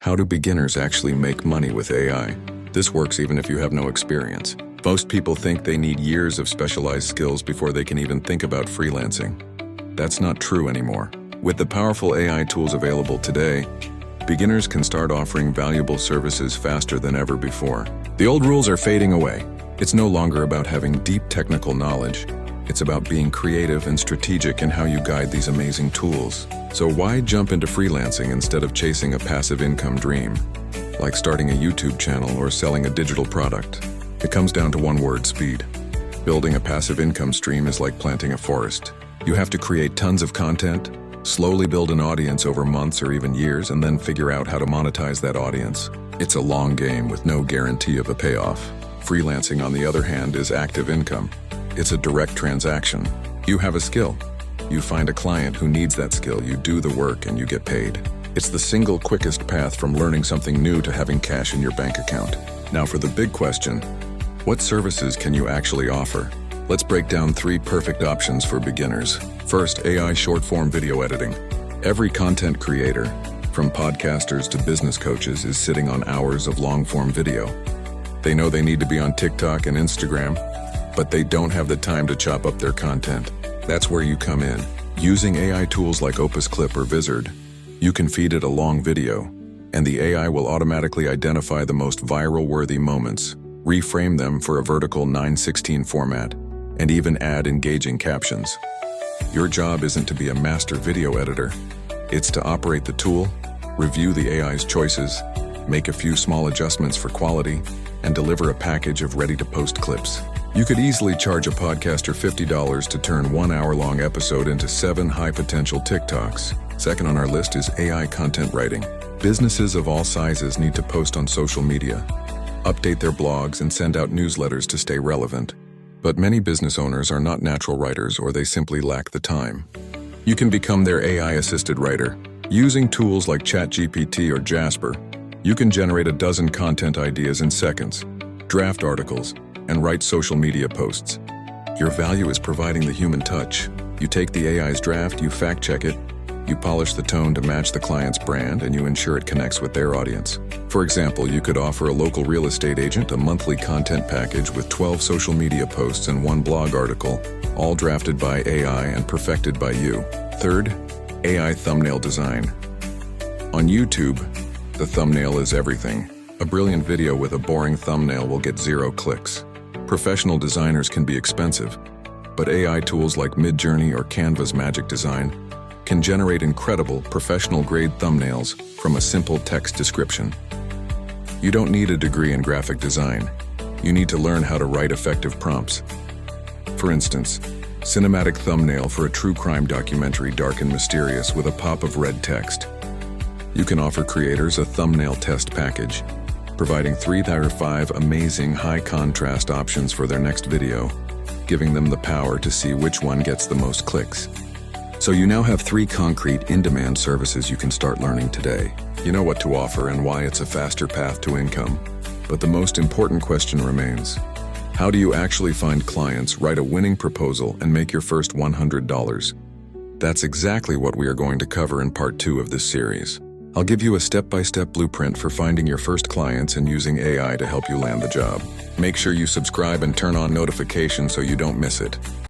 How do beginners actually make money with AI? This works even if you have no experience. Most people think they need years of specialized skills before they can even think about freelancing. That's not true anymore. With the powerful AI tools available today, beginners can start offering valuable services faster than ever before. The old rules are fading away. It's no longer about having deep technical knowledge. It's about being creative and strategic in how you guide these amazing tools. So why jump into freelancing instead of chasing a passive income dream, like starting a YouTube channel or selling a digital product? It comes down to one word: speed. Building a passive income stream is like planting a forest. You have to create tons of content, slowly build an audience over months or even years, and then figure out how to monetize that audience. It's a long game with no guarantee of a payoff. Freelancing, on the other hand, is active income. It's a direct transaction. You have a skill. You find a client who needs that skill, you do the work, and you get paid. It's the single quickest path from learning something new to having cash in your bank account. Now for the big question: what services can you actually offer? Let's break down 3 perfect options for beginners. First, AI short-form video editing. Every content creator, from podcasters to business coaches, is sitting on hours of long-form video. They know they need to be on TikTok and Instagram, but they don't have the time to chop up their content. That's where you come in. Using AI tools like Opus Clip or Vizard, you can feed it a long video, and the AI will automatically identify the most viral-worthy moments, reframe them for a vertical 9:16 format, and even add engaging captions. Your job isn't to be a master video editor. It's to operate the tool, review the AI's choices, make a few small adjustments for quality, and deliver a package of ready-to-post clips. You could easily charge a podcaster $50 to turn 1-hour-long episode into 7 high-potential TikToks. Second on our list is AI content writing. Businesses of all sizes need to post on social media, update their blogs, and send out newsletters to stay relevant. But many business owners are not natural writers, or they simply lack the time. You can become their AI-assisted writer. Using tools like ChatGPT or Jasper, you can generate a dozen content ideas in seconds, draft articles, and write social media posts. Your value is providing the human touch. You take the AI's draft, you fact-check it, you polish the tone to match the client's brand, and you ensure it connects with their audience. For example, you could offer a local real estate agent a monthly content package with 12 social media posts and 1 blog article, all drafted by AI and perfected by you. Third, AI thumbnail design. On YouTube, the thumbnail is everything. A brilliant video with a boring thumbnail will get 0 clicks. Professional designers can be expensive, but AI tools like Midjourney or Canva's Magic Design can generate incredible, professional-grade thumbnails from a simple text description. You don't need a degree in graphic design. You need to learn how to write effective prompts. For instance, cinematic thumbnail for a true crime documentary, dark and mysterious with a pop of red text. You can offer creators a thumbnail test package, providing 3 or 5 amazing high-contrast options for their next video, giving them the power to see which one gets the most clicks. So you now have 3 concrete, in-demand services you can start learning today. You know what to offer and why it's a faster path to income. But the most important question remains: how do you actually find clients, write a winning proposal, and make your first $100? That's exactly what we are going to cover in part 2 of this series. I'll give you a step-by-step blueprint for finding your first clients and using AI to help you land the job. Make sure you subscribe and turn on notifications so you don't miss it.